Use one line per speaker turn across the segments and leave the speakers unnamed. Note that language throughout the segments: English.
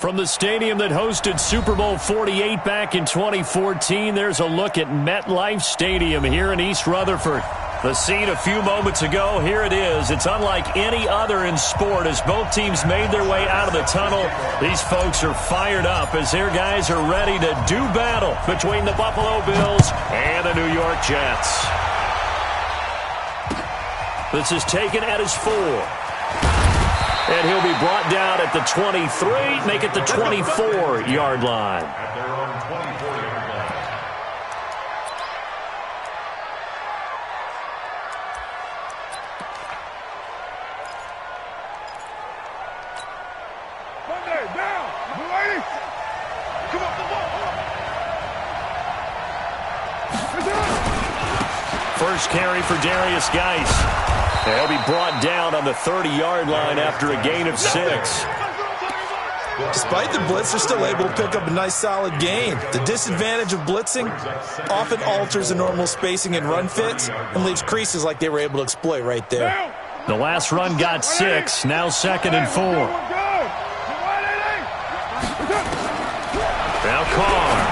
From the stadium that hosted Super Bowl 48 back in 2014, there's a look at MetLife Stadium here in East Rutherford. The scene a few moments ago, here it is. It's unlike any other in sport as both teams made their way out of the tunnel. These folks are fired up as their guys are ready to do battle between the Buffalo Bills and the New York Jets. This is taken at his 4. And he'll be brought down at the 23, make it the 24-yard line.
At their own 24-yard line.
Monday, down. Lady. Come up the ball.
First carry for Darius Geis. He'll be brought down on the 30-yard line after a gain of 6.
Despite the blitz, they're still able to pick up a nice, solid gain. The disadvantage of blitzing often alters the normal spacing and run fits and leaves creases like they were able to exploit right there.
The last run got 6, now 2nd and 4. Now Carr.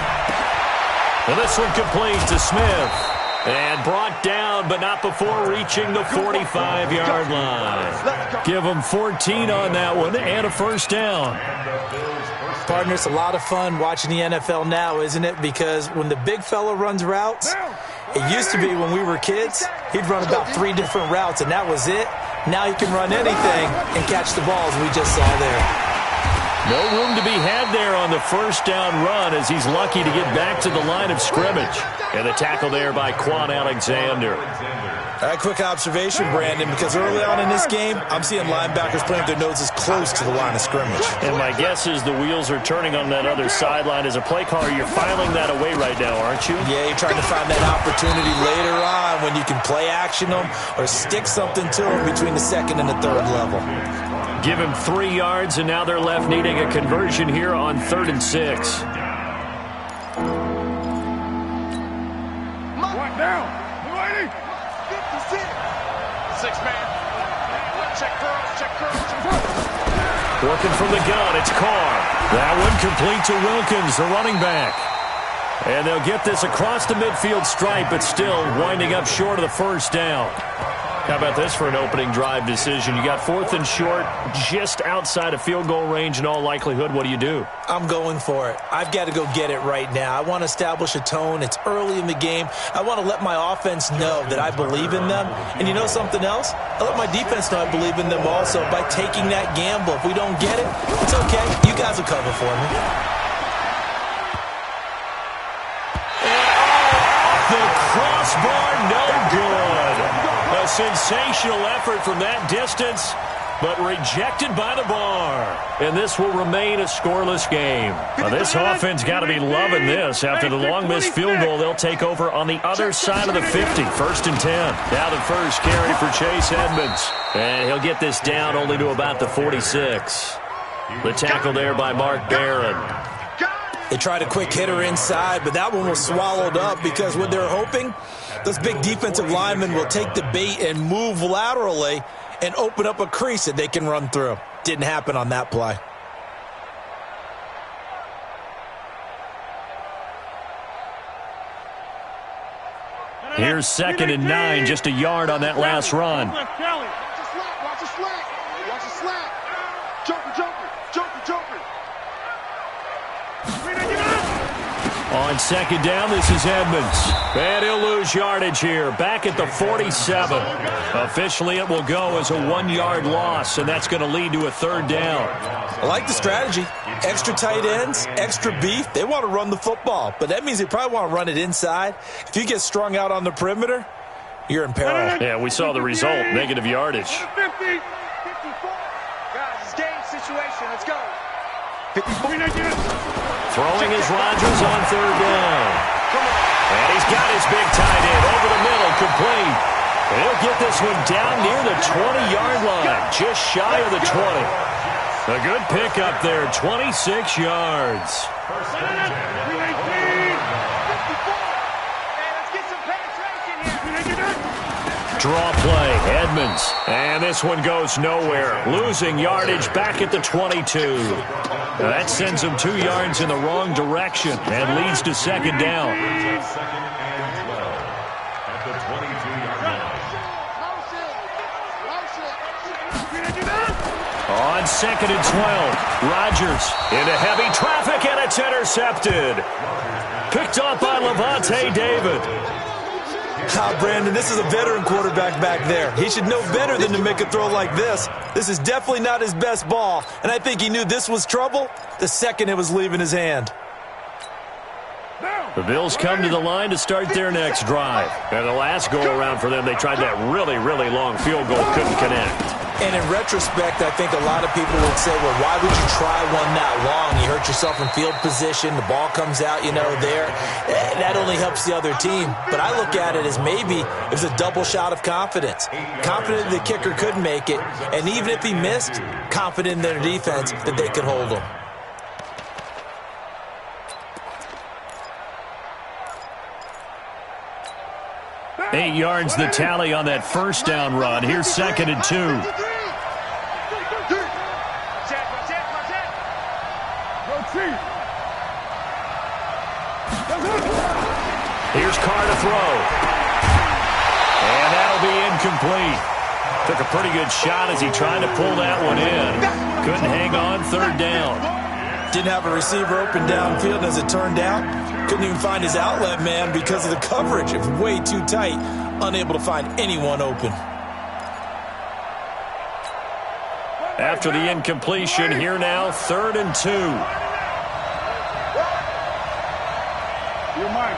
Well, this one complete to Smith. And brought down, but not before reaching the 45-yard line. Give them 14 on that one and a first down.
Partner, it's a lot of fun watching the NFL now, isn't it? Because when the big fella runs routes, it used to be when we were kids, he'd run about 3 different routes, and that was it. Now he can run anything and catch the balls we just saw there.
No room to be had there on the first down run as he's lucky to get back to the line of scrimmage. And the tackle there by Quan Alexander.
A quick observation, Brandon, because early on in this game, I'm seeing linebackers putting their noses close to the line of scrimmage.
And my guess is the wheels are turning on that other sideline. As a play caller, you're filing that away right now, aren't you?
Yeah, you're trying to find that opportunity later on when you can play action them or stick something to them between the second and the third level.
Give him 3 yards, and now they're left needing a conversion here on 3rd and 6.
One down. Lady. 56. 6-man. Check curl.
Working from the gun, it's Carr. That one complete to Wilkins, the running back. And they'll get this across the midfield stripe, but still winding up short of the first down. How about this for an opening drive decision? You got 4th and short, just outside of field goal range in all likelihood. What do you do?
I'm going for it. I've got to go get it right now. I want to establish a tone. It's early in the game. I want to let my offense know that I believe in them. And you know something else? I let my defense know I believe in them also by taking that gamble. If we don't get it, it's okay. You guys will cover for me.
And the crossbar, no good. A sensational effort from that distance, but rejected by the bar. And this will remain a scoreless game. Now, this offense got to be loving this. After the long missed field goal, they'll take over on the other side of the 50. 1st and 10. Now the first carry for Chase Edmonds. And he'll get this down only to about the 46. The tackle there by Mark Barron.
They tried a quick hitter inside, but that one was swallowed up because what they're hoping, those big defensive linemen will take the bait and move laterally and open up a crease that they can run through. Didn't happen on that play.
Here's 2nd and 9, just a yard on that last run.
Watch the slack. Joker.
On 2nd down, this is Edmonds. And he'll lose yardage here. Back at the 47. Officially, it will go as a 1-yard loss, and that's going to lead to a 3rd down.
I like the strategy. Extra tight ends, extra beef. They want to run the football, but that means they probably want to run it inside. If you get strung out on the perimeter, you're in peril.
Yeah, we saw the result. Negative yardage.
50. 54. Guys, it's game situation. Let's go. 54.
Throwing is Rodgers on 3rd down. And he's got his big tight end over the middle, complete. And he'll get this one down near the 20-yard line, just shy of the 20. A good pickup there, 26 yards. Draw play, Edmonds. And this one goes nowhere. Losing yardage back at the 22. That sends him 2 yards in the wrong direction and leads to second down.
Second and 12 at the 22-yard line.
On second and 12, Rodgers into heavy traffic, and it's intercepted. Picked off by Levante David.
Brandon, this is a veteran quarterback back there. He should know better than to make a throw like this. This is definitely not his best ball, and I think he knew this was trouble the second it was leaving his hand.
The Bills come to the line to start their next drive. And the last go-around for them, they tried that really, really long field goal, couldn't connect.
And in retrospect, I think a lot of people would say, well, why would you try one that long? You hurt yourself in field position. The ball comes out, there. That only helps the other team. But I look at it as maybe it was a double shot of confidence. Confident the kicker could make it. And even if he missed, confident in their defense that they could hold him.
Eight yards the tally on that first down run. Here's second and 2. Here's Carr to throw. And that'll be incomplete. Took a pretty good shot as he tried to pull that one in. Couldn't hang on, third down.
Didn't have a receiver open downfield, as it turned out. Couldn't even find his outlet man because of the coverage. It was way too tight. Unable to find anyone open.
After the incompletion, here now, third and 2.
You're mine.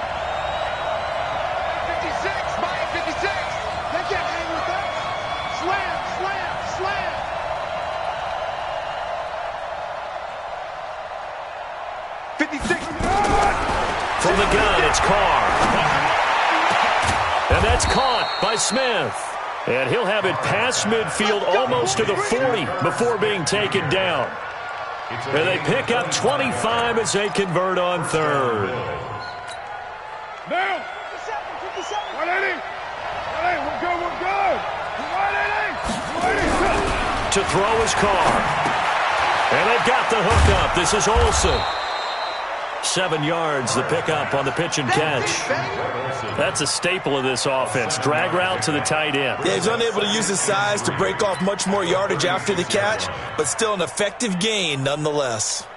56, Mike, 56. They can't hang with that. Slam, slam, slam. 56.
From the gun, it's Carr. And that's caught by Smith. And he'll have it past midfield almost to the 40 before being taken down. And they pick up 25 as they convert on third.
Now. 57. 180. 180. We're good. We're good. 180. 180.
To throw is Carr. And they've got the hook up. This is Olsen. 7 yards, the pickup on the pitch and catch. That's a staple of this offense. Drag route to the tight end.
Yeah, he's unable to use his size to break off much more yardage after the catch, but still an effective gain nonetheless.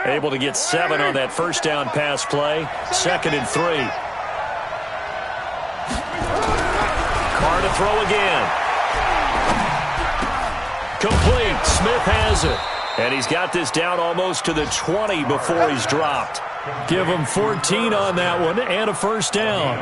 Able to get 7 on that first down pass play. Second and 3. Carr to throw again. Complete. Smith has it. And he's got this down almost to the 20 before he's dropped. Give him 14 on that one and a first down.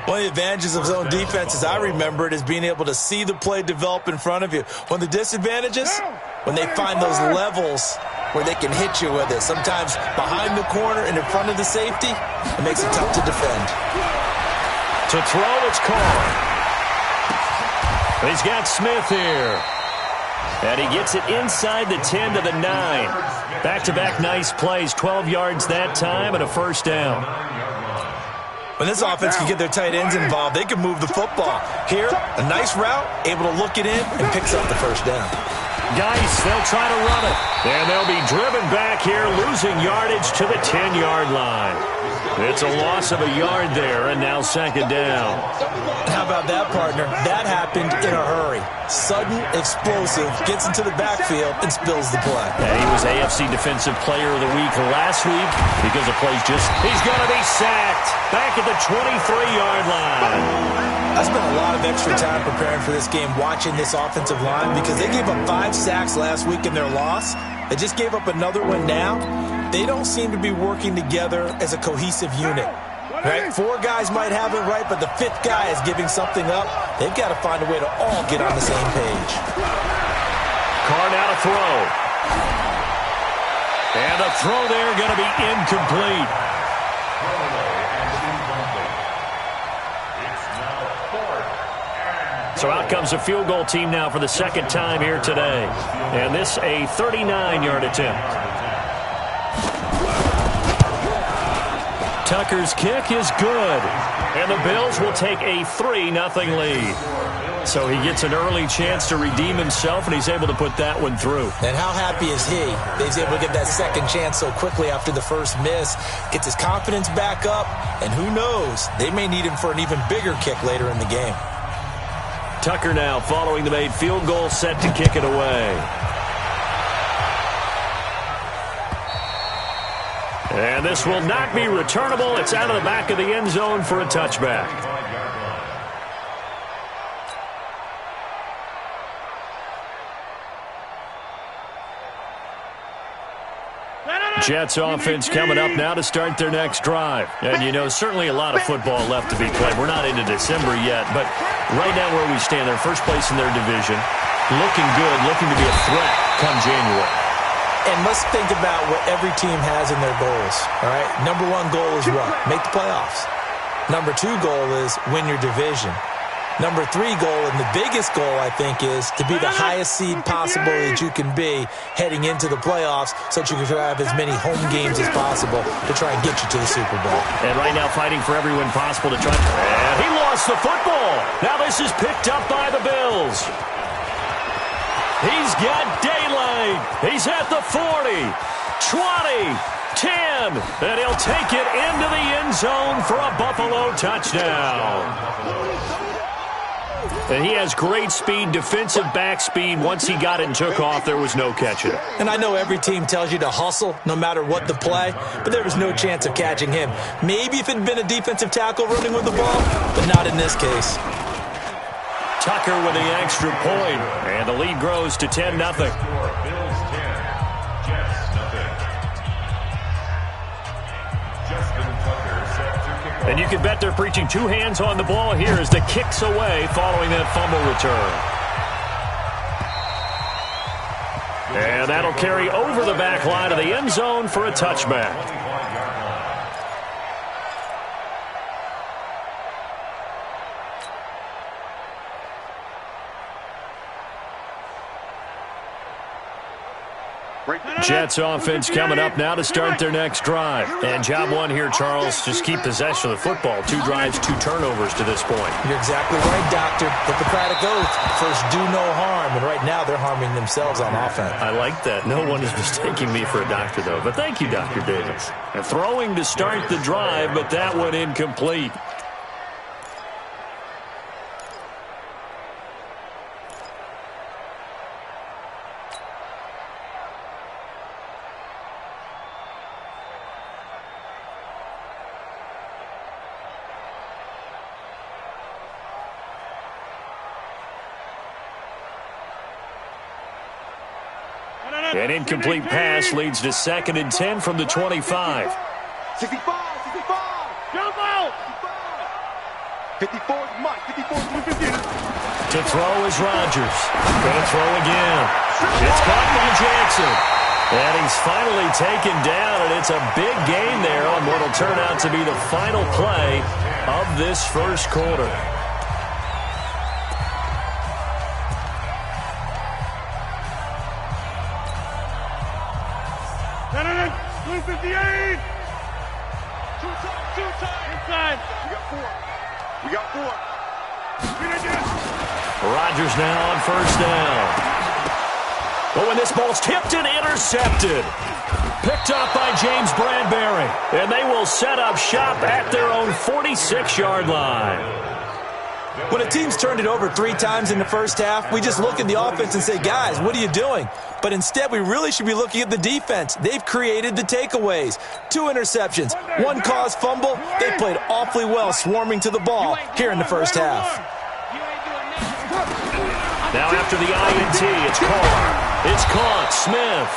One of the advantages of zone defense, as I remember it, is being able to see the play develop in front of you. One of the disadvantages, when they find those levels where they can hit you with it. Sometimes behind the corner and in front of the safety, it makes it tough to defend.
To throw, it's Carr. He's got Smith here. And he gets it inside the 10 to the 9. Back-to-back nice plays, 12 yards that time and a first down.
When this offense can get their tight ends involved, they can move the football. Here, a nice route, able to look it in, and picks up the first down.
Geis, they'll try to run it. And they'll be driven back here, losing yardage to the 10-yard line. It's a loss of a yard there, and now second down.
How about that, partner? That happened in a hurry. Sudden, explosive, gets into the backfield, and spills the play.
Yeah, he was AFC Defensive Player of the Week last week because the play's he's going to be sacked back at the 23-yard line.
I spent a lot of extra time preparing for this game, watching this offensive line, because they gave up 5 sacks last week in their loss. They just gave up another one now. They don't seem to be working together as a cohesive unit. Right? 4 guys might have it right, but the 5th guy is giving something up. They've got to find a way to all get on the same page.
Carr now to throw. And the throw there going to be incomplete. So out comes a field goal team now for the second time here today. And this a 39-yard attempt. Tucker's kick is good. And the Bills will take a 3-0 lead. So he gets an early chance to redeem himself, and he's able to put that one through.
And how happy is he? He's able to get that second chance so quickly after the first miss. Gets his confidence back up, and who knows? They may need him for an even bigger kick later in the game.
Tucker now following the made field goal, set to kick it away. And this will not be returnable. It's out of the back of the end zone for a touchback. Jets offense coming up now to start their next drive. And, you know, certainly a lot of football left to be played. We're not into December yet, but right now where we stand, they're first place in their division. Looking good, looking to be a threat come January.
And let's think about what every team has in their goals, all right? Number one goal is what? Make the playoffs. Number two goal is win your division. Number three goal, and the biggest goal, I think, is to be the highest seed possible that you can be heading into the playoffs so that you can have as many home games as possible to try and get you to the Super Bowl.
And right now fighting for every win possible to try. And he lost the football. Now this is picked up by the Bills. He's got daylight. He's at the 40, 20, 10, and he'll take it into the end zone for a Buffalo touchdown. And he has great speed, defensive back speed. Once he got it and took off, there was no catching it.
And I know every team tells you to hustle no matter what the play, but there was no chance of catching him. Maybe if it had been a defensive tackle running with the ball, but not in this case.
Tucker with the extra point, and the lead grows to 10-0. And you can bet they're preaching two hands on the ball here as the kick's away following that fumble return. And that'll carry over the back line of the end zone for a touchback. Jets offense coming up now to start their next drive. And job one here, Charles, just keep possession of the football. 2 drives, 2 turnovers to this point.
You're exactly right, Doctor. Hippocratic oath. First, do no harm. And right now, they're harming themselves on offense.
I like that. No one is mistaking me for a doctor, though. But thank you, Dr. Davis. And throwing to start the drive, but that one incomplete. An incomplete pass leads to 2nd and 10 from the 25.
65, 65. Jump out. 54 is Mike. 54 is 50.
To throw is Rodgers. Going to throw again. It's caught by Jackson. And he's finally taken down, and it's a big gain there on what will turn out to be the final play of this first quarter.
We got 4.
Rodgers now on first down. But when this ball's tipped and intercepted. Picked off by James Bradbury. And they will set up shop at their own 46-yard line.
When a team's turned it over 3 times in the first half, we just look at the offense and say, guys, what are you doing? But instead, we really should be looking at the defense. They've created the takeaways. 2 interceptions, 1 caused fumble. They played awfully well swarming to the ball here in the first half.
Now after the INT, it's caught. It's caught. Smith.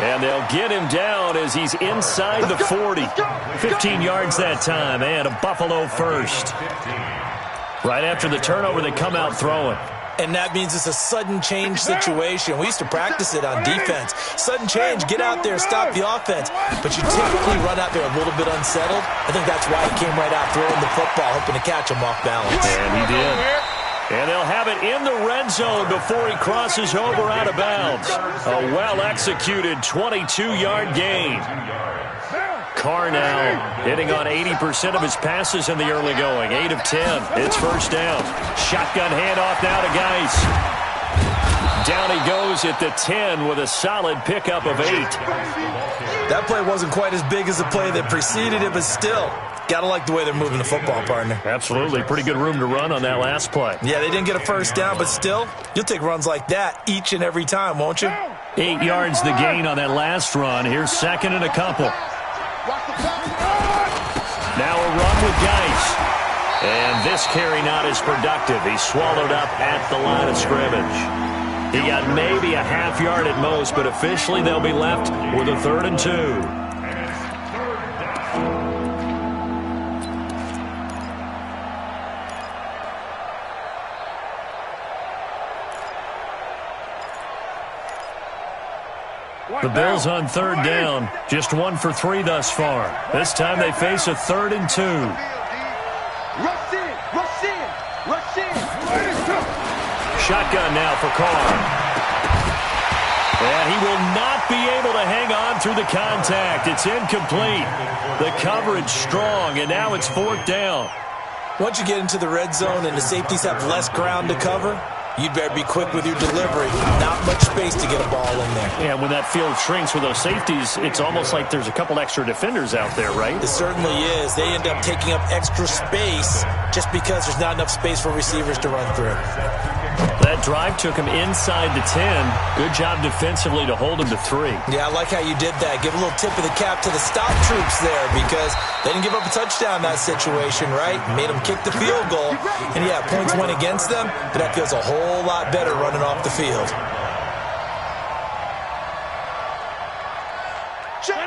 And they'll get him down as he's inside the 40. 15 yards that time, and a Buffalo first. Right after the turnover, they come out throwing.
And that means it's a sudden change situation. We used to practice it on defense. Sudden change, get out there, stop the offense. But you typically run out there a little bit unsettled. I think that's why he came right out throwing the football, hoping to catch him off balance.
And he did. And they'll have it in the red zone before he crosses over out of bounds. A well-executed 22-yard gain. Carr now hitting on 80% of his passes in the early going. 8 of 10. It's first down. Shotgun handoff now to Geis. Down he goes at the 10 with a solid pickup of 8.
That play wasn't quite as big as the play that preceded it, but still, gotta like the way they're moving the football, partner.
Absolutely. Pretty good room to run on that last play.
Yeah, they didn't get a first down, but still, you'll take runs like that each and every time, won't you?
8 yards the gain on that last run. Here's second and a couple. Now a run with Geis. And this carry not as productive. He's swallowed up at the line of scrimmage. He got maybe a half yard at most, but officially they'll be left with a 3rd and 2. The Bills on 3rd down. Just 1 for 3 thus far. This time they face a 3rd and 2.
Rush in, rush in, rush in.
Shotgun now for Carr. And he will not be able to hang on through the contact. It's incomplete. The coverage strong, and now it's 4th down.
Once you get into the red zone and the safeties have less ground to cover, you'd better be quick with your delivery. Not much space to get a ball in there.
Yeah, when that field shrinks with those safeties, it's almost like there's a couple extra defenders out there, right?
It certainly is. They end up taking up extra space just because there's not enough space for receivers to run through.
That drive took him inside the 10. Good job defensively to hold him to 3.
Yeah, I like how you did that. Give a little tip of the cap to the stop troops there because they didn't give up a touchdown in that situation, right? Made them kick the field goal. And, yeah, points went against them, but that feels a whole lot better running off the field.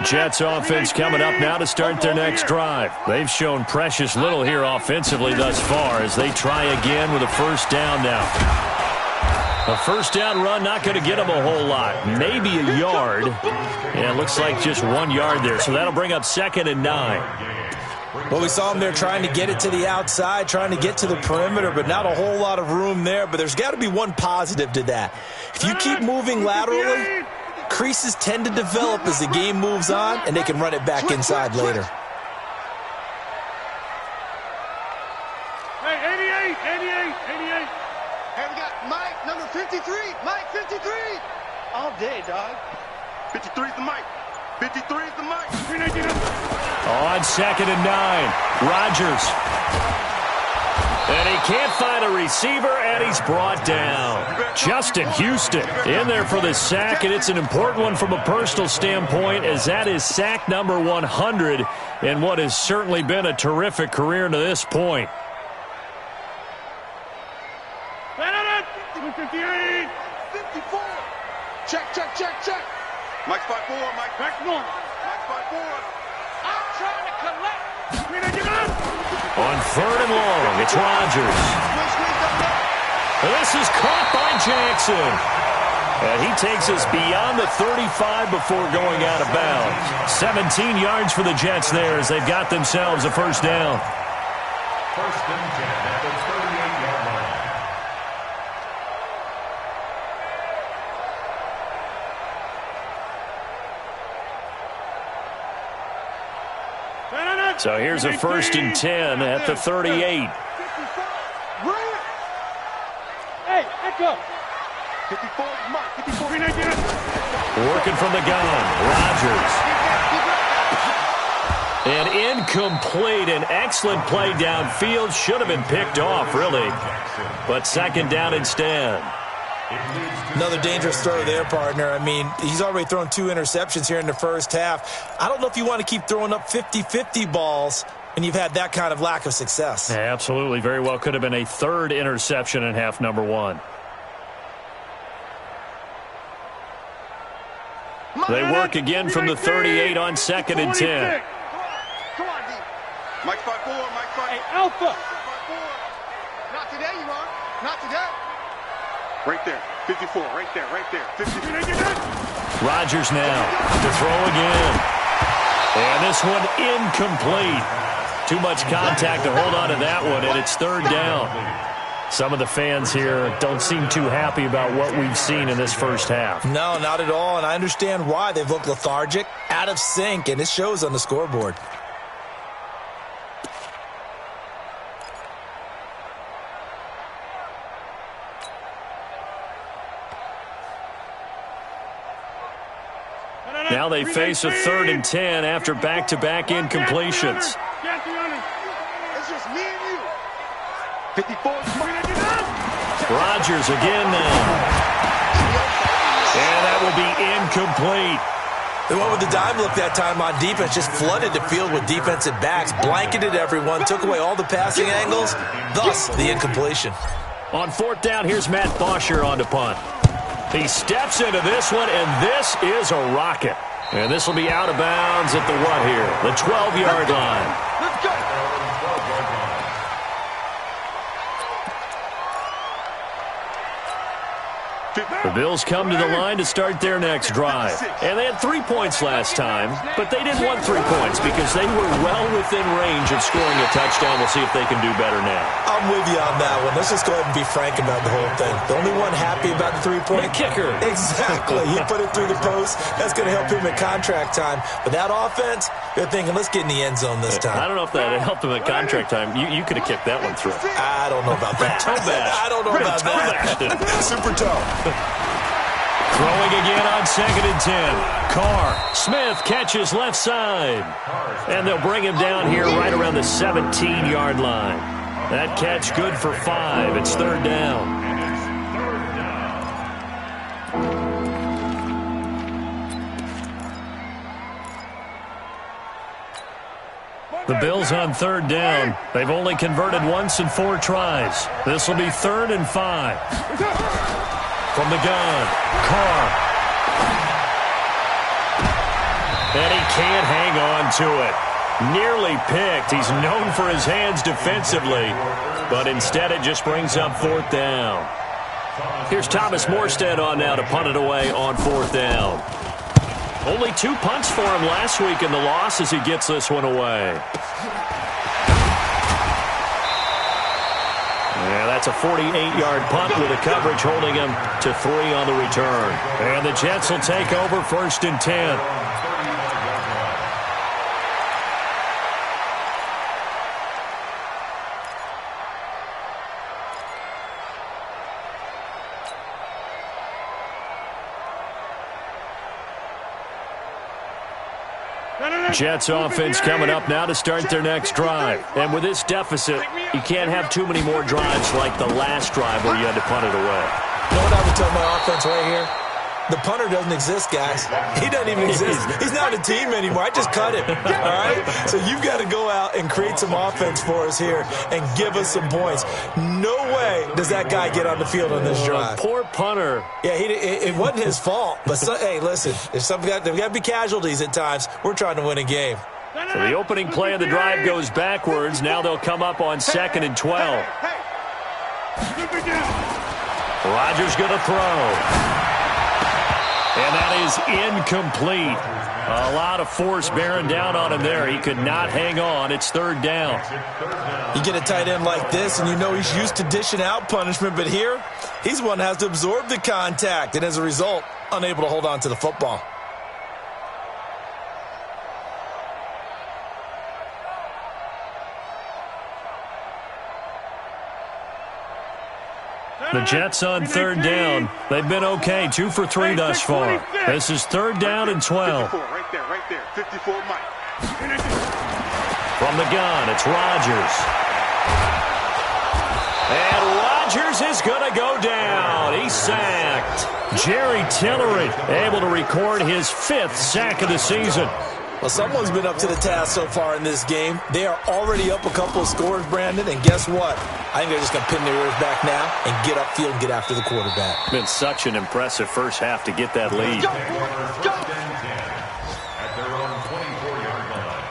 Jets offense coming up now to start their next drive. They've shown precious little here offensively thus far as they try again with a first down now. A first down run not going to get them a whole lot. Maybe a yard. Yeah, it looks like just 1 yard there. So that'll bring up 2nd and 9.
Well, we saw them there trying to get it to the outside, trying to get to the perimeter, but not a whole lot of room there. But there's got to be one positive to that. If you keep moving laterally, creases tend to develop as the game moves on, and they can run it back inside later.
Hey, 88. Hey, we got Mike, number 53. Mike, 53. All day, dog. 53 is the Mike. 53 is the Mike.
On 2nd and 9, Rodgers. And he can't find a receiver, and he's brought down. Justin Houston in there for the sack, and it's an important one from a personal standpoint as that is sack number 100 in what has certainly been a terrific career to this point.
58. 54. Check. Mike 5-4, Mike. Back normal. Mike 5-4. I'm trying to collect.
On 3rd and long, it's Rodgers. This is caught by Jackson. And he takes us beyond the 35 before going out of bounds. 17 yards for the Jets there as they've got themselves a first down.
First and 10 at the 38-yard line.
So here's a 1st and 10 at the 38.
Hey, echo. 54, Mike. 54.
Working from the gun, Rodgers. And incomplete, an excellent play downfield. Should have been picked off, really. But 2nd down instead.
Another dangerous throw there, partner. I mean, he's already thrown 2 interceptions here in the first half. I don't know if you want to keep throwing up 50-50 balls and you've had that kind of lack of success.
Yeah, absolutely. Very well could have been a 3rd interception in half number 1. They work again from the 38 on 2nd and 10.
Come on, D. Mike 5-4, Mike 5. Hey, Alpha. 5-4. Not today, you are. Not today. Right there. 54. Right there. 53.
Rodgers now to throw again. And this one incomplete. Too much contact to hold on to that one, and it's 3rd down. Some of the fans here don't seem too happy about what we've seen in this first half.
No, not at all, and I understand why. They've looked lethargic, out of sync, and it shows on the scoreboard.
Now they face a 3rd and 10 after back-to-back incompletions.
It's just me and you. 54.
Rodgers again now. And that will be incomplete.
They went with the dime look that time on defense, just flooded the field with defensive backs, blanketed everyone, took away all the passing angles, thus the incompletion.
On 4th down, here's Matt Bosher on to punt. He steps into this one, and this is a rocket. And this will be out of bounds at the what here? The 12-yard line.
Let's go.
The Bills come to the line to start their next drive. And they had 3 points last time, but they didn't want 3 points because they were well within range of scoring a touchdown. We'll see if they can do better now.
I'm with you on that one. Let's just go ahead and be frank about the whole thing. The only one happy about the 3-point?
The kicker.
Exactly. He put it through the post. That's going to help him at contract time. But that offense, they're thinking, let's get in the end zone this time.
I don't know if that helped him at contract time. You could have kicked that one through.
I don't know about that.
Toe bash.
I don't know about that. Super toe.
Throwing again on 2nd and 10. Carr. Smith catches left side. And they'll bring him down here right around the 17-yard line. That catch good for 5. It's 3rd down. The Bills on 3rd down. They've only converted once in 4 tries. This will be 3rd and 5. From the gun, Carr. And he can't hang on to it. Nearly picked. He's known for his hands defensively, but instead it just brings up 4th down. Here's Thomas Morstead on now to punt it away on 4th down. Only 2 punts for him last week in the loss as he gets this one away. Yeah, that's a 48-yard punt with a coverage holding him to 3 on the return. And the Jets will take over 1st and 10. Jets offense coming up now to start their next drive. And with this deficit, you can't have too many more drives like the last drive where you had to punt it away.
You know what I would tell my offense right here? The punter doesn't exist, guys. He doesn't even exist. He's not a team anymore. I just cut him, all right? So you've got to go out and create some offense for us here and give us some points. No way does that guy get on the field on this drive.
Poor punter.
Yeah, it wasn't his fault. But, hey, listen, if there's got to be casualties at times. We're trying to win a game.
So the opening play of the drive goes backwards. Now they'll come up on 2nd and 12. Rodgers going to throw. And that is incomplete. A lot of force bearing down on him there. He could not hang on. It's 3rd down.
You get a tight end like this, and you know he's used to dishing out punishment. But here, he's one that has to absorb the contact. And as a result, unable to hold on to the football.
The Jets on 3rd down. They've been okay, 2 for 3 thus far. This is 3rd down and 12.
54, right there. 54, Mike.
From the gun, it's Rodgers. And Rodgers is going to go down. He's sacked. Jerry Tillery able to record his 5th sack of the season.
Well, someone's been up to the task so far in this game. They are already up a couple of scores, Brandon, and guess what? I think they're just going to pin their ears back now and get upfield and get after the quarterback.
Been such an impressive first half to get that lead.
Go.
At their own 24-yard line.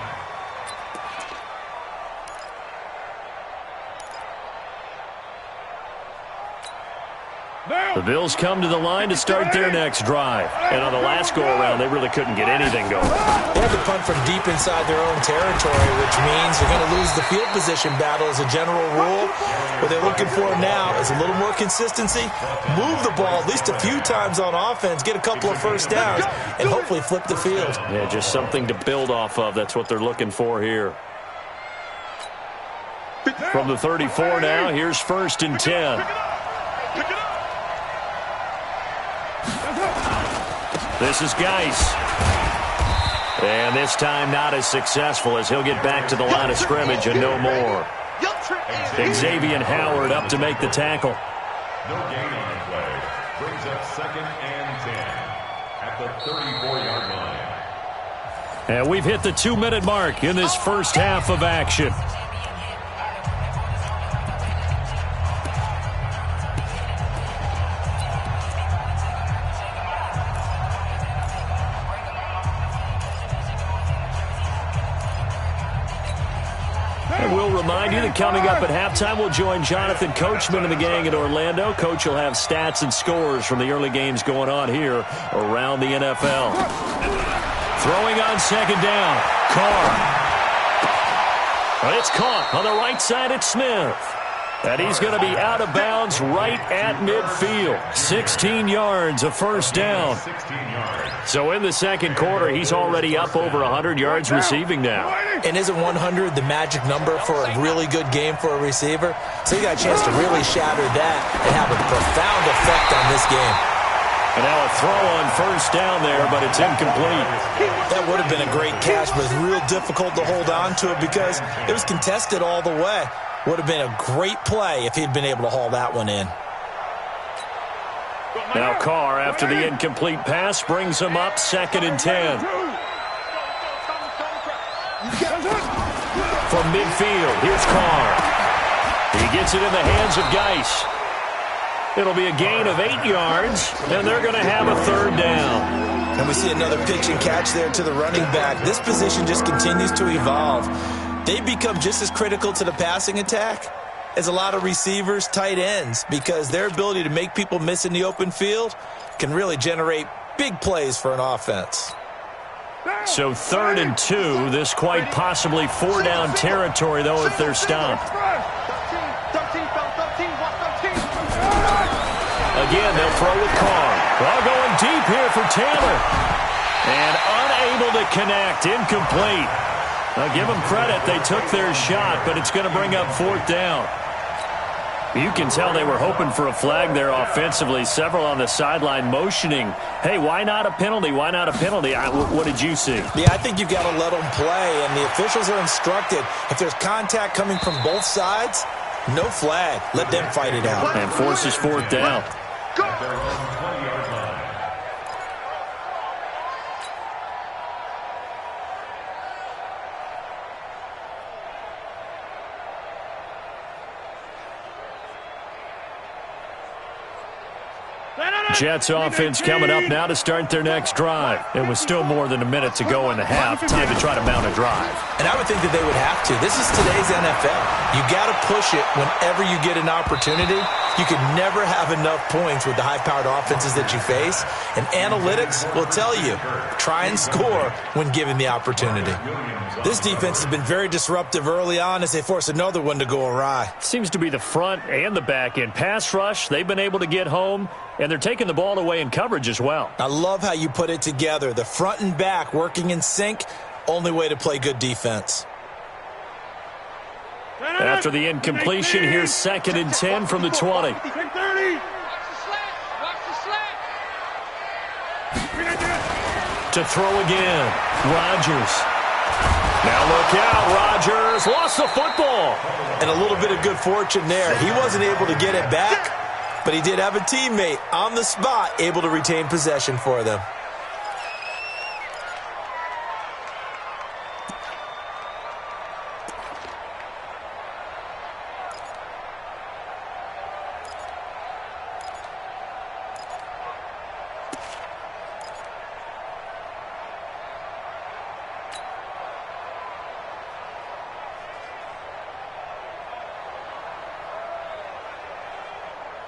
The Bills come to the line to start their next drive. And on the last go-around, they really couldn't get anything going.
They had to punt from deep inside their own territory, which means they're going to lose the field position battle as a general rule. What they're looking for now is a little more consistency, move the ball at least a few times on offense, get a couple of first downs, and hopefully flip the field.
Yeah, just something to build off of. That's what they're looking for here. From the 34 now, here's 1st and 10. This is Geis. And this time not as successful as he'll get back to the line of scrimmage and no more. Xavier Howard up to make the tackle.
No gain on the play. Brings up 2nd and 10 at the 34-yard line.
And we've hit the 2-minute mark in this first half of action. We'll remind you that coming up at halftime, we'll join Jonathan Coachman and the gang at Orlando. Coach will have stats and scores from the early games going on here around the NFL. Throwing on 2nd down, Carr. But it's caught on the right side at Smith. And he's going to be out of bounds right at midfield. 16 yards, a first down. So in the second quarter, he's already up over 100 yards receiving now.
And isn't 100 the magic number for a really good game for a receiver? So you got a chance to really shatter that and have a profound effect on this game.
And now a throw on 1st down there, but it's incomplete.
That would have been a great catch, but it's real difficult to hold on to it because it was contested all the way. Would have been a great play if he'd been able to haul that one in.
Now Carr, after the incomplete pass, brings him up 2nd and 10. From midfield, here's Carr. He gets it in the hands of Geis. It'll be a gain of 8 yards, and they're going to have a 3rd down.
And we see another pitch and catch there to the running back. This position just continues to evolve. They become just as critical to the passing attack as a lot of receivers, tight ends, because their ability to make people miss in the open field can really generate big plays for an offense.
So 3rd and 2, this quite possibly 4-down territory, though, if they're stopped. Again, they'll throw with Carr. Well, going deep here for Taylor. And unable to connect, incomplete. Now, give them credit, they took their shot, but it's going to bring up 4th down. You can tell they were hoping for a flag there offensively. Several on the sideline motioning, hey, why not a penalty? Why not a penalty? What did you see?
Yeah, I think you've got to let them play, and the officials are instructed. If there's contact coming from both sides, no flag. Let them fight it out.
And forces 4th down. Jets offense coming up now to start their next drive. It was still more than a minute to go in the half. Time to try to mount a drive.
And I would think that they would have to. This is today's NFL. You got to push it whenever you get an opportunity. You can never have enough points with the high-powered offenses that you face. And analytics will tell you, try and score when given the opportunity. This defense has been very disruptive early on as they force another one to go awry.
Seems to be the front and the back end. Pass rush, they've been able to get home, and they're taking the ball away in coverage as well.
I love how you put it together. The front and back working in sync, only way to play good defense.
After the incompletion, here's 2nd and 10 from the 20. To throw again, Rodgers. Now look out, Rodgers lost the football.
And a little bit of good fortune there. He wasn't able to get it back, but he did have a teammate on the spot able to retain possession for them.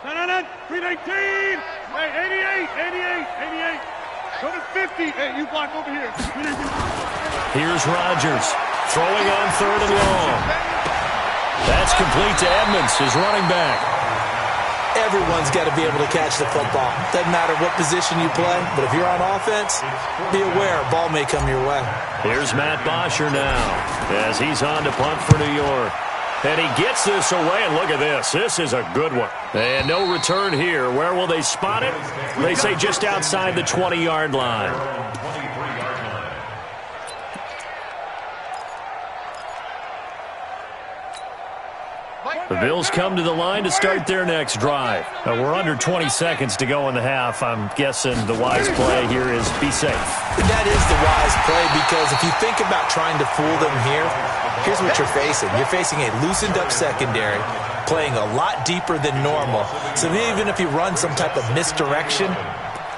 No. 319. Hey, 88. Go to 50. Hey, you block over here.
Here's Rodgers throwing on 3rd and long. That's complete to Edmonds, his running back.
Everyone's got to be able to catch the football. Doesn't matter what position you play, but if you're on offense, be aware a ball may come your way.
Here's Matt Bosher now as he's on to punt for New York. And he gets this away, and look at this. This is a good one. And no return here. Where will they spot it? They say just outside the 20-yard line. The Bills come to the line to start their next drive. We're under 20 seconds to go in the half. I'm guessing the wise play here is be safe.
That is the wise play, because if you think about trying to fool them here, here's what you're facing. You're facing a loosened-up secondary, playing a lot deeper than normal. So even if you run some type of misdirection,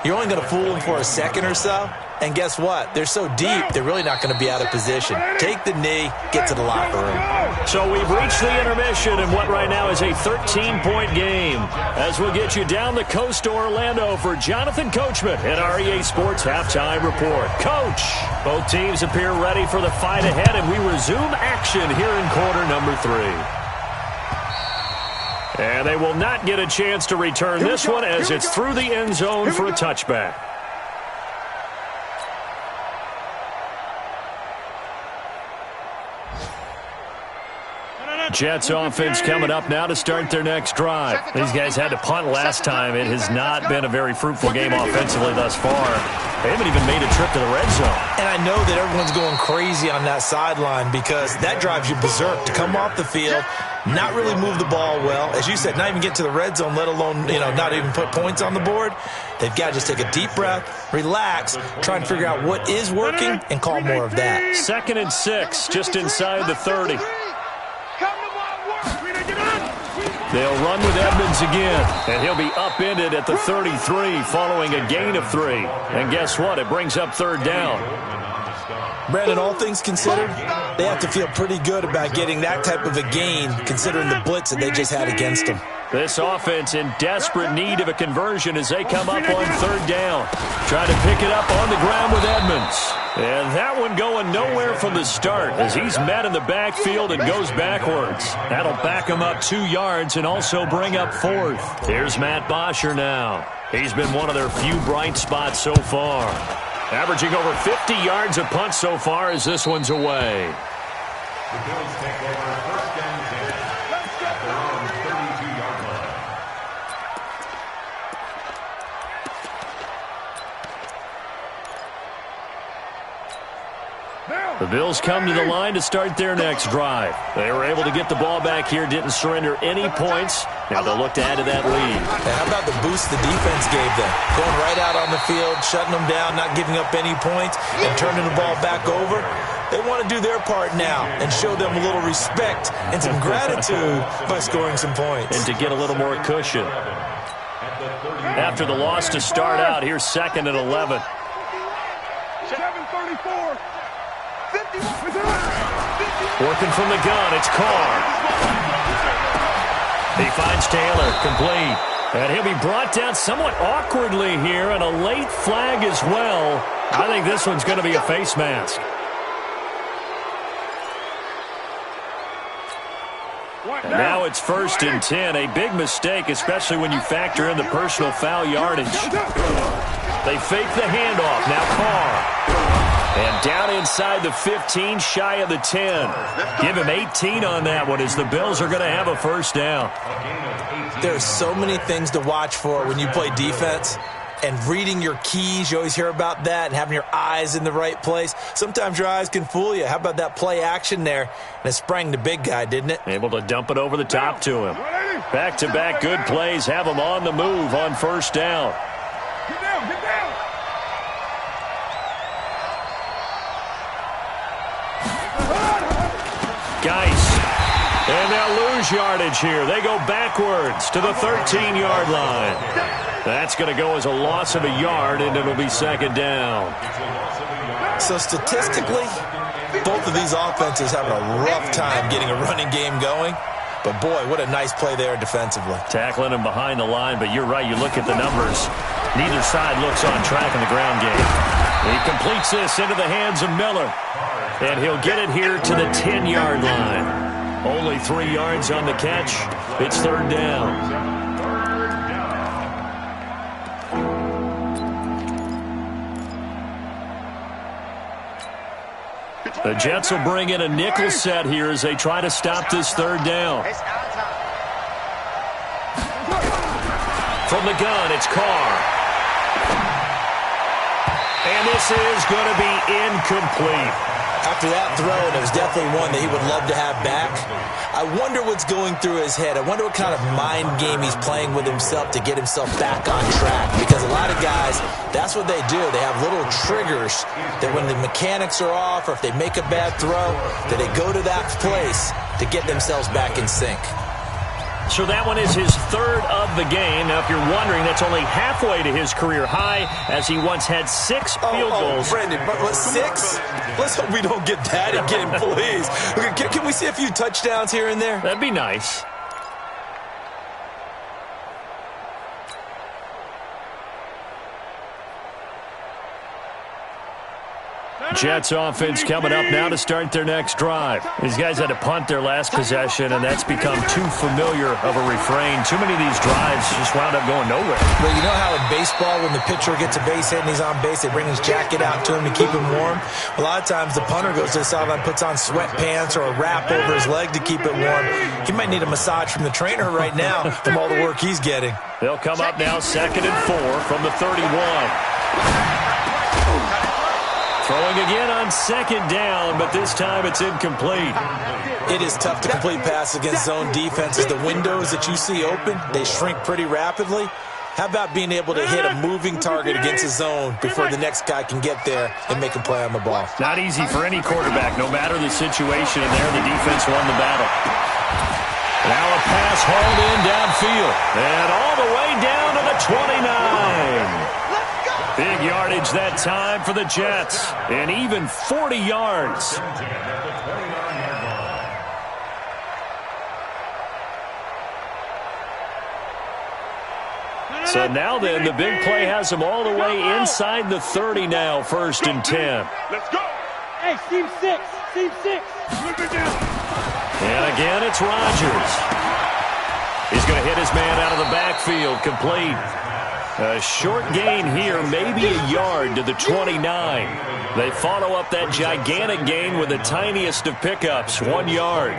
you're only going to fool them for a second or so. And guess what? They're so deep, they're really not going to be out of position. Take the knee, get to the locker room.
So we've reached the intermission in what right now is a 13-point game. As we'll get you down the coast to Orlando for Jonathan Coachman at our EA Sports Halftime Report. Coach, both teams appear ready for the fight ahead, and we resume action here in quarter number 3. And they will not get a chance to return this one as it's through the end zone for a touchback. Jets offense coming up now to start their next drive. These guys had to punt last time. It has not been a very fruitful game offensively thus far. They haven't even made a trip to the red zone. And I know that everyone's going crazy on that sideline because that drives you berserk to come off the field, not really move the ball well. As you said, not even get to the red zone, let alone, not even put points on the board. They've got to just take a deep breath, relax, try and figure out what is working, and call more of that. 2nd and 6, just inside the 30. They'll run with Edmonds again, and he'll be upended at the 33 following a gain of 3. And guess what? It brings up 3rd down.
Brandon, all things considered, they have to feel pretty good about getting that type of a gain considering the blitz that they just had against them.
This offense in desperate need of a conversion as they come up on 3rd down. Trying to pick it up on the ground with Edmonds. And that one going nowhere from the start as he's met in the backfield and goes backwards. That'll back him up 2 yards and also bring up 4th. Here's Matt Bosher now. He's been one of their few bright spots so far. Averaging over 50 yards a punt so far as this one's away.
The Bills take over 1st and 10 at their own 32-yard line.
The Bills come to the line to start their next drive. They were able to get the ball back here, didn't surrender any points. Now they'll look to add to that lead.
And how about the boost the defense gave them? Going right out on the field, shutting them down, not giving up any points, and turning the ball back over. They want to do their part now and show them a little respect and some gratitude by scoring some points.
And to get a little more cushion. After the loss to start out, here's 2nd and 11.
7:34.
Working from the gun, it's Carr. He finds Taylor, complete. And he'll be brought down somewhat awkwardly here, and a late flag as well. I think this one's going to be a face mask. And now it's 1st and 10. A big mistake, especially when you factor in the personal foul yardage. They fake the handoff. Now Carr. And down inside the 15, shy of the 10. Give him 18 on that one as the Bills are going to have a 1st down.
There's so many things to watch for when you play defense. And reading your keys, you always hear about that, and having your eyes in the right place. Sometimes your eyes can fool you. How about that play action there? And it sprang the big guy, didn't it?
Able to dump it over the top to him. Back-to-back good plays have him on the move on 1st down.
Get down, get down.
Geis. And they'll lose yardage here. They go backwards to the 13-yard line. That's going to go as a loss of a yard, and it'll be 2nd down.
So statistically, both of these offenses having a rough time getting a running game going. But, boy, what a nice play there defensively.
Tackling him behind the line, but you're right. You look at the numbers. Neither side looks on track in the ground game. He completes this into the hands of Miller. And he'll get it here to the 10-yard line. Only 3 yards on the catch. It's third down. The Jets will bring in a nickel set here as they try to stop this third down. From the gun, it's Carr. And this is going to be incomplete.
After that throw, and it was definitely one that he would love to have back. I wonder what's going through his head. I wonder what kind of mind game he's playing with himself to get himself back on track. Because a lot of guys, that's what they do. They have little triggers that when the mechanics are off or if they make a bad throw, that they go to that place to get themselves back in sync.
So that one is his third of the game. Now, if you're wondering, that's only halfway to his career high, as he once had 6 field goals.
Brendan, but 6? Let's hope we don't get that again, please. Can we see a few touchdowns here and there?
That'd be nice. Jets offense coming up now to start their next drive. These guys had to punt their last possession, and that's become too familiar of a refrain. Too many of these drives just wound up going nowhere.
Well, you know how in baseball, when the pitcher gets a base hit and he's on base, they bring his jacket out to him to keep him warm? A lot of times the punter goes to the sideline, puts on sweatpants or a wrap over his leg to keep it warm. He might need a massage from the trainer right now from all the work he's getting.
They'll come up now 2nd and 4 from the 31. Throwing again on 2nd down, but this time it's incomplete.
It is tough to complete passes against zone defenses. The windows that you see open, they shrink pretty rapidly. How about being able to hit a moving target against a zone before the next guy can get there and make a play on the ball?
Not easy for any quarterback, no matter the situation, and there the defense won the battle. Now a pass hauled in downfield, and all the way down to the 29. Big yardage that time for the Jets, and even 40 yards. So now then, the big play has them all the way inside the 30 now, 1st and 10.
Let's go. Hey, Team 6. Team 6.
And again, it's Rodgers. He's going to hit his man out of the backfield, complete. A short gain here, maybe a yard to the 29. They follow up that gigantic gain with the tiniest of pickups, 1 yard.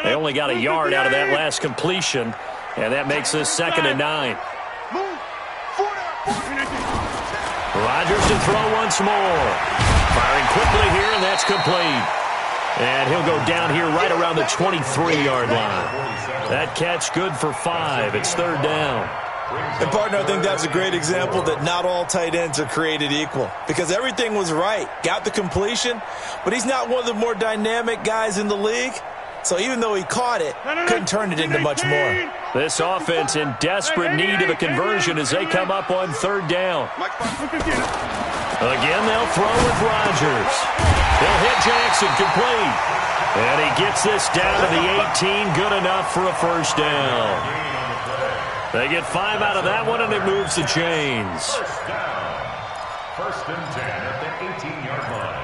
They only got a yard out of that last completion, and that makes this 2nd and 9. Rodgers to throw once more. Firing quickly here, and that's complete. And he'll go down here right around the 23-yard line. That catch good for 5. It's 3rd down.
And, partner, I think that's a great example that not all tight ends are created equal. Because everything was right. Got the completion, but he's not one of the more dynamic guys in the league. So even though he caught it, couldn't turn it into much more.
This offense in desperate need of a conversion as they come up on 3rd down. Again, they'll throw with Rodgers. They'll hit Jackson, complete. And he gets this down to the 18, good enough for a 1st down. They get 5 out of that one, and it moves the chains.
1st and 10 at the 18-yard line.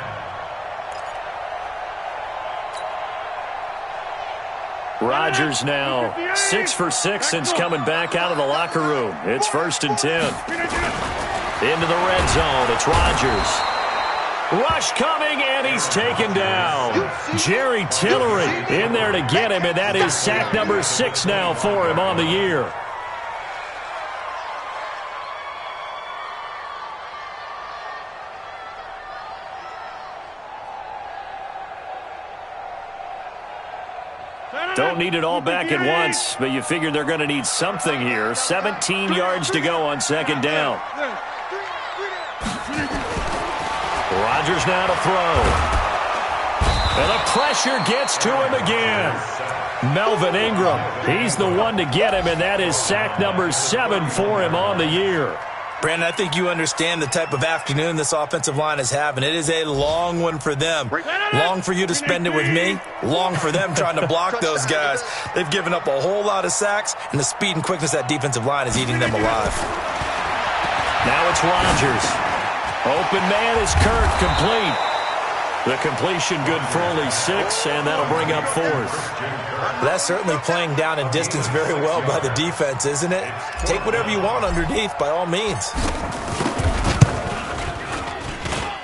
Rodgers now 6 for 6 since coming back out of the locker room. It's 1st and 10. Into the red zone. It's Rodgers. Rush coming, and he's taken down. Jerry Tillery in there to get him, and that is sack number 6 now for him on the year. Don't need it all back at once, but you figure they're going to need something here. 17 yards to go on 2nd down. Rodgers now to throw. And the pressure gets to him again. Melvin Ingram, he's the one to get him, and that is sack number 7 for him on the year.
Brandon, I think you understand the type of afternoon this offensive line is having. It is a long one for them. Long for you to spend it with me. Long for them trying to block those guys. They've given up a whole lot of sacks, and the speed and quickness of that defensive line is eating them alive.
Now it's Rodgers. Open man is Kirk, complete. The completion good for only 6, and that'll bring up 4th.
That's certainly playing down in distance very well by the defense, isn't it? Take whatever you want underneath, by all means.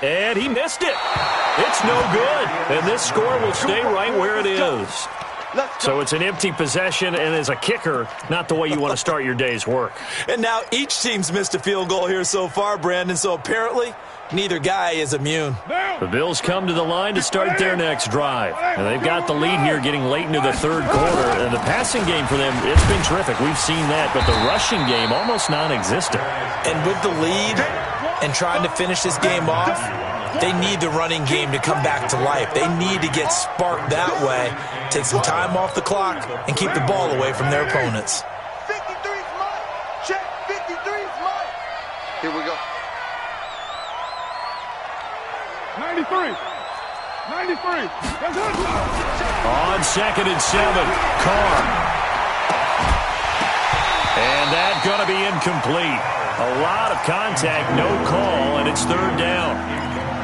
And he missed it. It's no good. And this score will stay right where it is. So it's an empty possession, and as a kicker, not the way you want to start your day's work.
And now each team's missed a field goal here so far, Brandon, so apparently neither guy is immune.
The Bills come to the line to start their next drive. And they've got the lead here getting late into the third quarter. And the passing game for them, it's been terrific. We've seen that. But the rushing game, almost non-existent.
And with the lead and trying to finish this game off, they need the running game to come back to life. They need to get sparked that way, take some time off the clock, and keep the ball away from their opponents.
53's mine. Check. 53's mine. Here we go.
93. 93.
On 2nd and 7, Carr. And that's going to be incomplete. A lot of contact, no call, and it's 3rd down.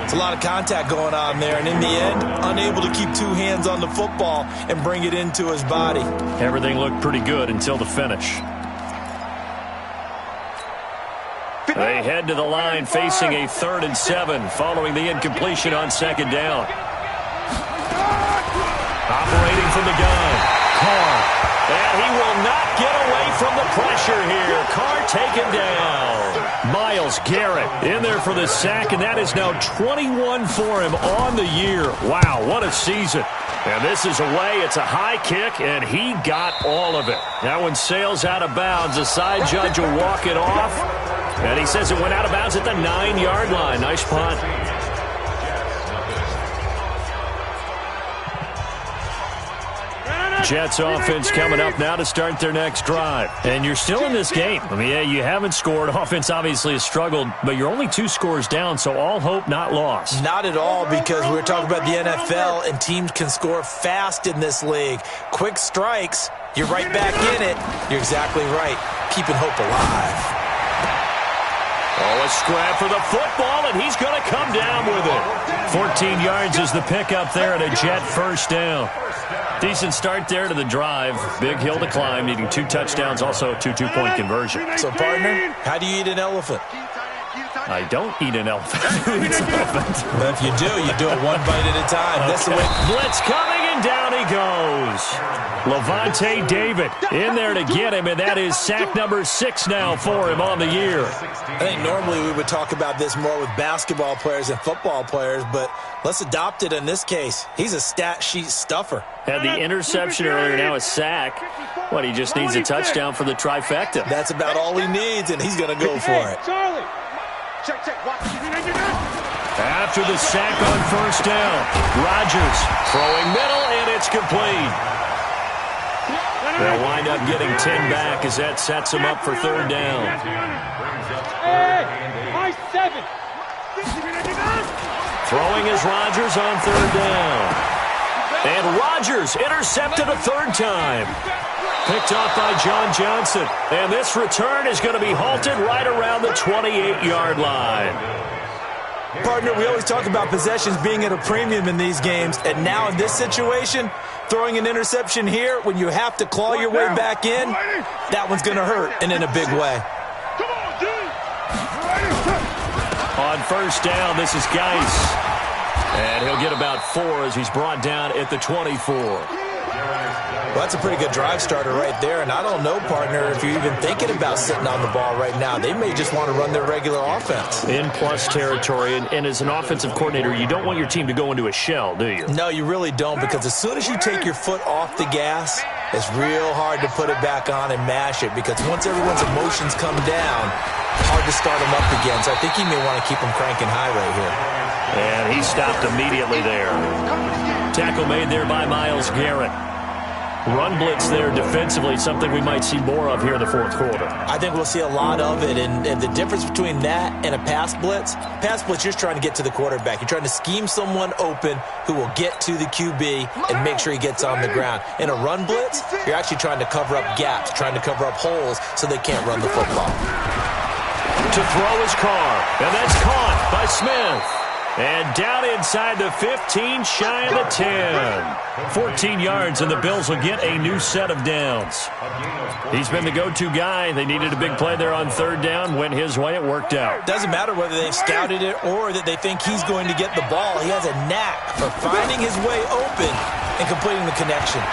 It's a lot of contact going on there, and in the end, unable to keep 2 hands on the football and bring it into his body.
Everything looked pretty good until the finish. They head to the line facing a 3rd and 7 following the incompletion on 2nd down. Operating from the gun, Carr. And he will not get away from the pressure here. Carr taken down. Myles Garrett in there for the sack, and that is now 21 for him on the year. Wow, what a season. And this is away. It's a high kick, and he got all of it. That one sails out of bounds. The side judge will walk it off. And he says it went out of bounds at the 9-yard line. Nice punt. Jets offense coming up now to start their next drive. And you're still in this game. I mean, yeah, you haven't scored. Offense obviously has struggled, but you're only 2 scores down, so all hope not lost.
Not at all, because we're talking about the NFL, and teams can score fast in this league. Quick strikes, you're right back in it. You're exactly right. Keeping hope alive.
Oh, a scrap for the football, and he's going to come down with it. 14 yards is the pickup there, and a Jet 1st down. Decent start there to the drive. Big hill to climb, needing 2 touchdowns, also 2 two-point conversion.
So, partner, how do you eat an elephant?
I don't eat an elephant. It's an elephant.
But if you do it one bite at a time. That's the way.
Blitz coming, and down he goes. Levante David in there to get him, and that is sack number 6 now for him on the year.
I think normally we would talk about this more with basketball players and football players, but let's adopt it in this case. He's a stat sheet stuffer.
Had the interception earlier, now a sack. What, he just needs a touchdown for the trifecta.
That's about all he needs, and he's going to go for it.
Charlie. Check.
After the sack on 1st down, Rodgers throwing middle, and it's complete. They'll wind up getting 10 back as that sets them up for 3rd down.
Hey, my 7.
Throwing is Rodgers on 3rd down. And Rodgers intercepted a 3rd time. Picked off by John Johnson. And this return is going to be halted right around the 28-yard line.
Partner, we always talk about possessions being at a premium in these games. And now in this situation, throwing an interception here when you have to claw your way back in, that one's going to hurt, and in a big way.
On 1st down, this is Geis. And he'll get about 4 as he's brought down at the 24.
Well, that's a pretty good drive starter right there, and I don't know, partner, if you're even thinking about sitting on the ball right now. They may just want to run their regular offense.
In plus territory, and as an offensive coordinator, you don't want your team to go into a shell, do you?
No, you really don't, because as soon as you take your foot off the gas, it's real hard to put it back on and mash it, because once everyone's emotions come down, hard to start them up again. So I think you may want to keep them cranking high right here.
And he stopped immediately there. tackle made there by Myles Garrett. Run blitz there defensively, something we might see more of here in the fourth quarter.
I think we'll see a lot of it, and the difference between that and a pass blitz, you're just trying to get to the quarterback. You're trying to scheme someone open who will get to the QB and make sure he gets on the ground. In a run blitz, you're actually trying to cover up gaps, trying to cover up holes so they can't run the football.
To throw his Carr, and that's caught by Smith. And down inside the 15, shy of the 10. 14 yards, and the Bills will get a new set of downs. He's been the go-to guy. They needed a big play there on third down. Went his way. It worked out.
Doesn't matter whether they scouted it or that they think he's going to get the ball. He has a knack for finding his way open and completing the connection.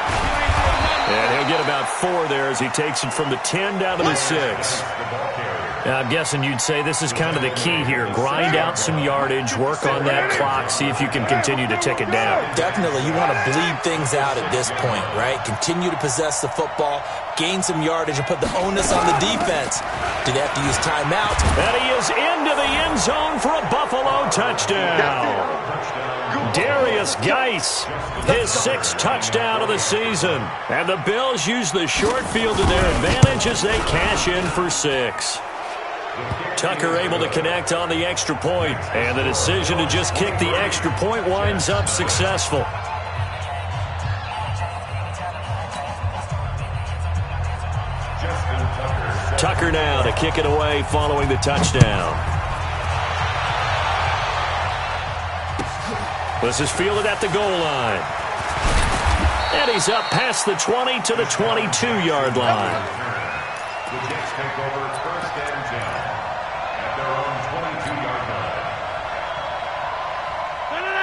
And he'll get about 4 there as he takes it from the 10 down to the 6. I'm guessing you'd say this is kind of the key here. Grind out some yardage, work on that clock, see if you can continue to tick it down.
Definitely. You want to bleed things out at this point, right? Continue to possess the football, gain some yardage, and put the onus on the defense. Do they have to use timeout?
And he is into the end zone for a Buffalo touchdown. Darius Geis, his 6th touchdown of the season. And the Bills use the short field to their advantage as they cash in for 6. Tucker able to connect on the extra point, and the decision to just kick the extra point winds up successful. Tucker now to kick it away following the touchdown. This is fielded at the goal line. And he's up past the 20 to the 22-yard line.
The Jets take over first and 10 at their own 22-yard line.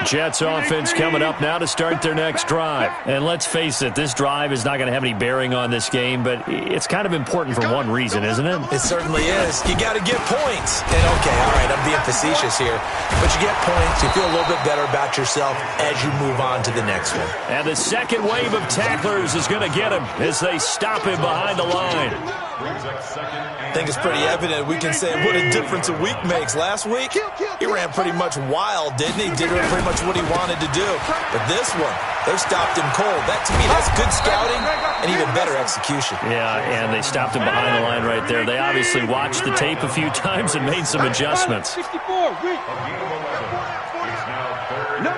Jets offense coming up now to start their next drive. And let's face it, this drive is not going to have any bearing on this game, but it's kind of important for one reason, isn't it?
It certainly is. You got to get points. And okay, all right, I'm being facetious here, but you get points, you feel a little bit better about yourself as you move on to the next one.
And the second wave of tacklers is going to get him as they stop him behind the line.
I think it's pretty evident we can say what a difference a week makes. Last week, he ran pretty much wild, didn't he? Did pretty much what he wanted to do. But this one, they stopped him cold. That, to me, that's good scouting and even better execution.
Yeah, and they stopped him behind the line right there. They obviously watched the tape a few times and made some adjustments.
64,
It's now 3rd and 2.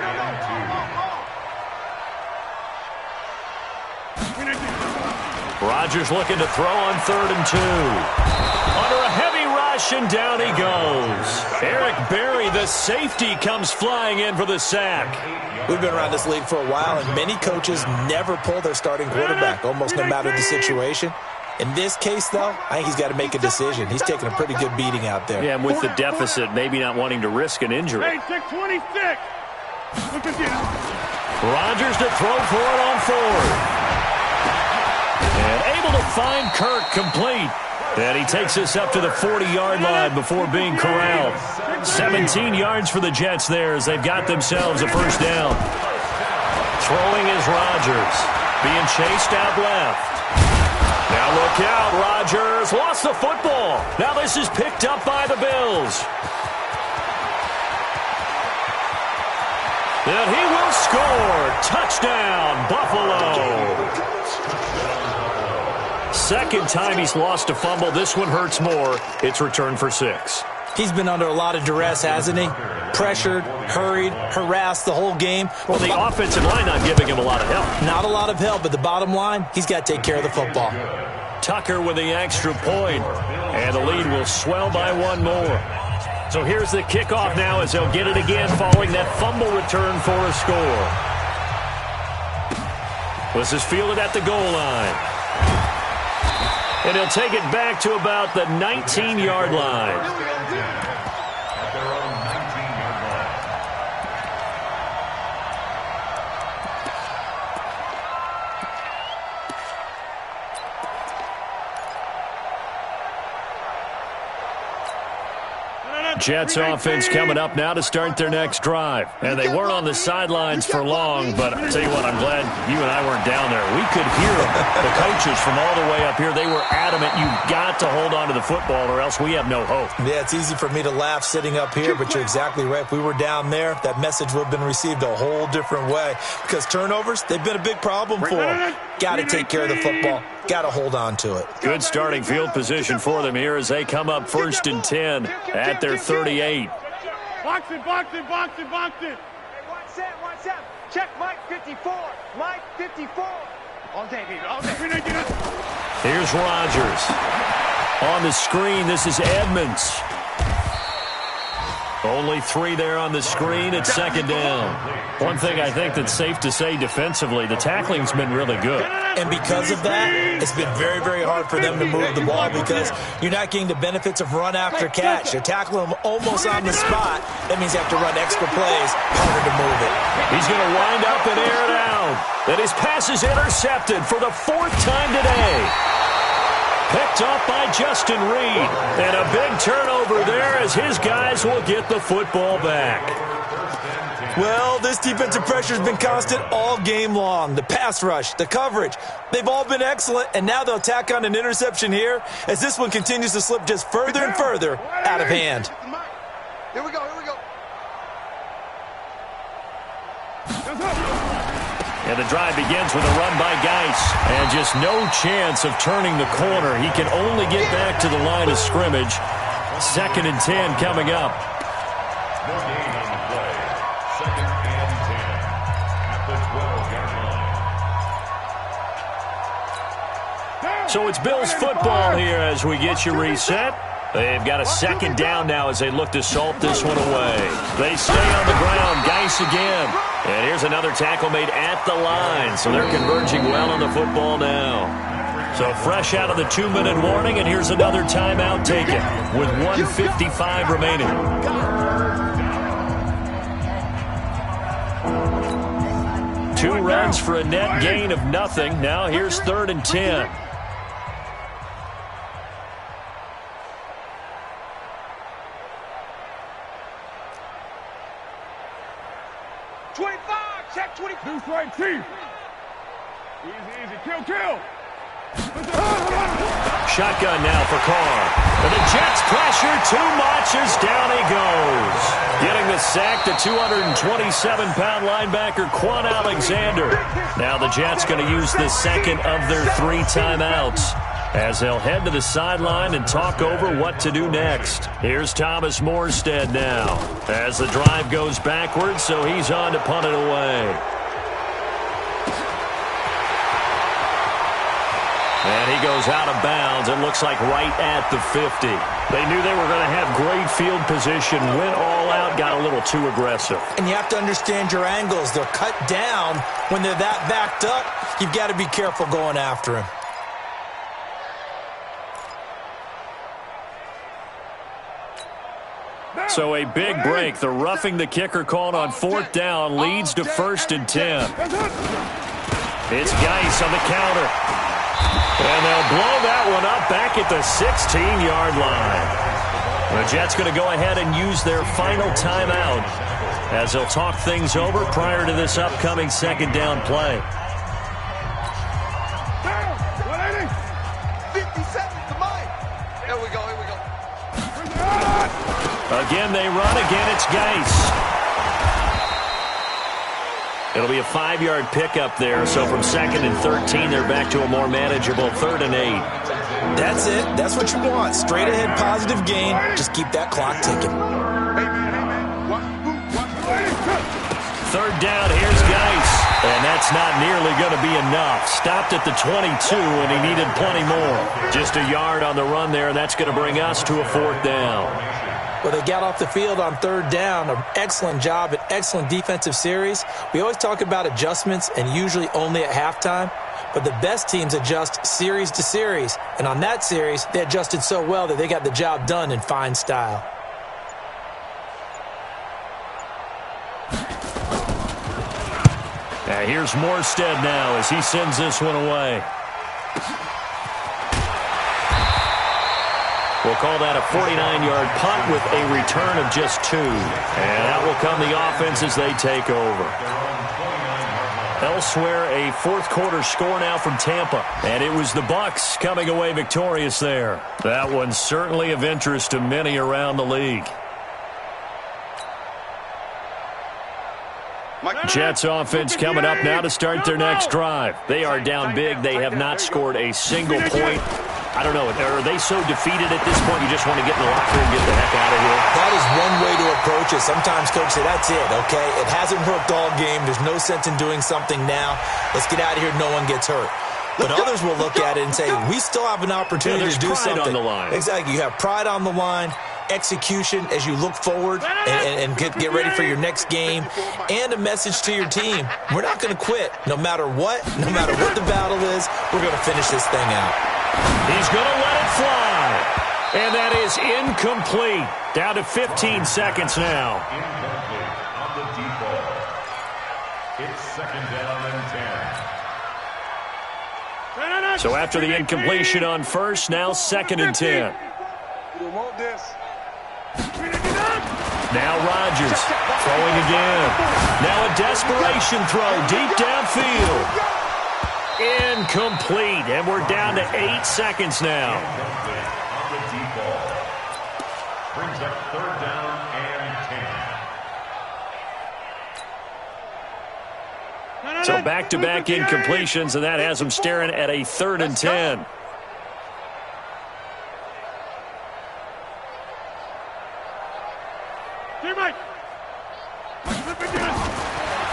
Rodgers looking to throw on 3rd and 2. Under a heavy rush, and down he goes. Eric Berry, the safety, comes flying in for the sack.
We've been around this league for a while, and many coaches never pull their starting quarterback, almost no matter the situation. In this case, though, I think he's got to make a decision. He's taking a pretty good beating out there.
Yeah, and with the deficit, maybe not wanting to risk an injury.
Hey, 26. Look at this.
Rodgers to throw for it on 4th. And able to find Kirk complete. And he takes us up to the 40-yard line before being corralled. 17 yards for the Jets there as they've got themselves a first down. Throwing is Rodgers. Being chased out left. Now look out, Rodgers lost the football. Now this is picked up by the Bills. And he will score. Touchdown, Buffalo. Second time he's lost a fumble. This one hurts more. It's returned for 6.
He's been under a lot of duress, hasn't he? Pressured, hurried, harassed the whole game.
Well, the offensive line not giving him a lot of help.
Not a lot of help, but the bottom line, he's got to take care of the football.
Tucker with the extra point, and the lead will swell by 1 more. So here's the kickoff now as they'll get it again following that fumble return for a score. This is fielded at the goal line. And he'll take it back to about the 19-yard line.
At their own 19-yard line.
Jets offense coming up now to start their next drive. And they weren't on the sidelines for long, but I'll tell you what, I'm glad you and I weren't down there. We could hear them. The coaches from all the way up here, they were adamant, you've got to hold on to the football or else we have no hope.
Yeah, it's easy for me to laugh sitting up here, but you're exactly right. If we were down there, that message would have been received a whole different way because turnovers, they've been a big problem for them. Got to take care of the football. Got to hold on to it.
Good starting field position for them here as they come up 1st and 10 at their 38.
Box it, box it, box it, box it.
Hey, watch out. Check Mike 54. Mike 54. All day, baby, all day.
Here's Rodgers. On the screen, this is Edmonds. Only 3 there on the screen at 2nd down. One thing I think that's safe to say defensively, the tackling's been really good.
And because of that, it's been very, very hard for them to move the ball because you're not getting the benefits of run after catch. You're tackling them almost on the spot. That means you have to run extra plays, harder to move it.
He's going to wind up and air it out. And his pass is intercepted for the 4th time today. Picked off by Justin Reed. And a big turnover there as his guys will get the football back.
Well, this defensive pressure has been constant all game long. The pass rush, the coverage, they've all been excellent, and now they'll tack on an interception here as this one continues to slip just further and further out of hand.
Here we go, here we go.
And the drive begins with a run by Geis. And just no chance of turning the corner. He can only get back to the line of scrimmage. 2nd and 10 coming up.
No gain on the play. 2nd and 10 at the 12-yard line.
So it's Bills football here as we get you reset. They've got a 2nd down now as they look to salt this one away. They stay on the ground. Geis again. And here's another tackle made at the line. So they're converging well on the football now. So fresh out of the 2-minute warning, and here's another timeout taken with 1:55 remaining. Two runs for a net gain of nothing. Now here's 3rd and 10.
25, check 20. Deuce right, Chief. Easy, kill.
Shotgun now for Carr. And the Jets pressure too much as down he goes. Getting the sack, the 227-pound linebacker, Quan Alexander. Now the Jets going to use the 2nd of their 3 timeouts as they'll head to the sideline and talk over what to do next. Here's Thomas Morstead now as the drive goes backwards, so he's on to punt it away. And he goes out of bounds. It looks like right at the 50. They knew they were going to have great field position, went all out, got a little too aggressive.
And you have to understand your angles. They're cut down. When they're that backed up, you've got to be careful going after him.
So a big break. The roughing the kicker called on 4th down leads to 1st and 10. It's Geis on the counter. And they'll blow that one up back at the 16-yard line. The Jets going to go ahead and use their final timeout as they'll talk things over prior to this upcoming 2nd down play.
50 seconds to Mike. Here we go.
Again, they run. Again, it's Geis. It'll be a 5-yard pickup there. So from 2nd and 13, they're back to a more manageable 3rd and 8.
That's it. That's what you want. Straight ahead, positive gain. Just keep that clock ticking.
3rd down, here's Geis. And that's not nearly going to be enough. Stopped at the 22, and he needed plenty more. Just a yard on the run there, and that's going to bring us to a 4th down.
Well, they got off the field on 3rd down. An excellent job, an excellent defensive series. We always talk about adjustments and usually only at halftime. But the best teams adjust series to series. And on that series, they adjusted so well that they got the job done in fine style.
Here's Morstead now as he sends this one away. We'll call that a 49-yard punt with a return of just 2. And out will come the offense as they take over. Elsewhere, a fourth-quarter score now from Tampa. And it was the Bucs coming away victorious there. That one's certainly of interest to many around the league. Jets offense coming up now to start their next drive. They are down big. They have not scored a single point. I don't know. Are they so defeated at this point you just want to get in the locker room and get the heck out of here?
That is one way to approach it. Sometimes coach say, that's it, okay? It hasn't worked all game. There's no sense in doing something now. Let's get out of here. No one gets hurt. But others will look at it and say, we still have an opportunity to do something.
On the line.
Exactly. You have pride on the line, execution as you look forward and get ready for your next game, and a message to your team. We're not going to quit no matter what the battle is. We're going to finish this thing out.
He's going to let it fly. And that is incomplete. Down to 15 seconds now.
Incomplete on the deep ball. It's second down and 10.
So after the incompletion on first, now second and 10. Now Rodgers throwing again. Now a desperation throw deep downfield. Incomplete, and we're down to 8 seconds now.
Incomplete on the deep ball. Brings up third down and 10.
So back-to-back incompletions, and that has them staring at a third and 10.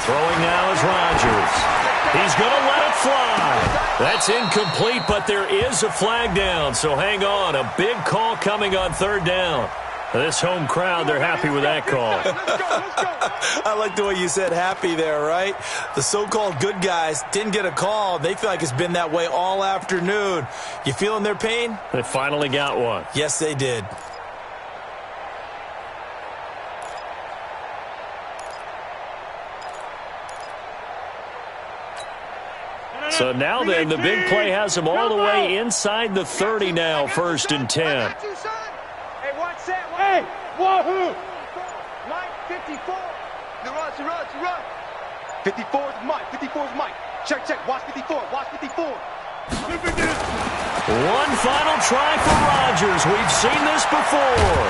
Throwing now is Rodgers. He's going to let it fly. That's incomplete, but there is a flag down, so hang on. A big call coming on third down. This home crowd, they're happy with that call.
I like the way you said happy there, right? The so-called good guys didn't get a call. They feel like it's been that way all afternoon. You feeling their pain?
They finally got one.
Yes, they did.
So now then, the big play has them all the way inside the 30 now, first and 10.
Hey, one set. Hey, wahoo! Mike, 54. The run. 54 is Mike. 54 is Mike. Check. Watch 54. Watch 54.
One final try for Rodgers. We've seen this before.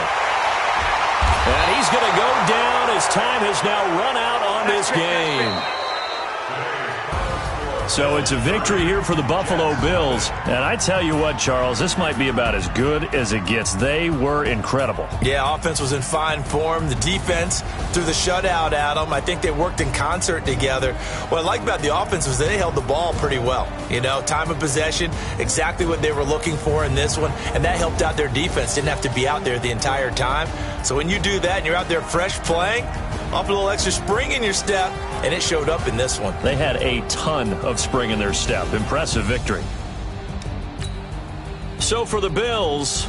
And he's going to go down as time has now run out on this game. So it's a victory here for the Buffalo Bills. And I tell you what, Charles, this might be about as good as it gets. They were incredible.
Yeah, offense was in fine form. The defense threw the shutout at them. I think they worked in concert together. What I like about the offense was they held the ball pretty well. You know, time of possession, exactly what they were looking for in this one. And that helped out their defense. Didn't have to be out there the entire time. So when you do that and you're out there fresh playing, off a little extra spring in your step, and it showed up in this one.
They had a ton of spring in their step. Impressive victory. So for the Bills,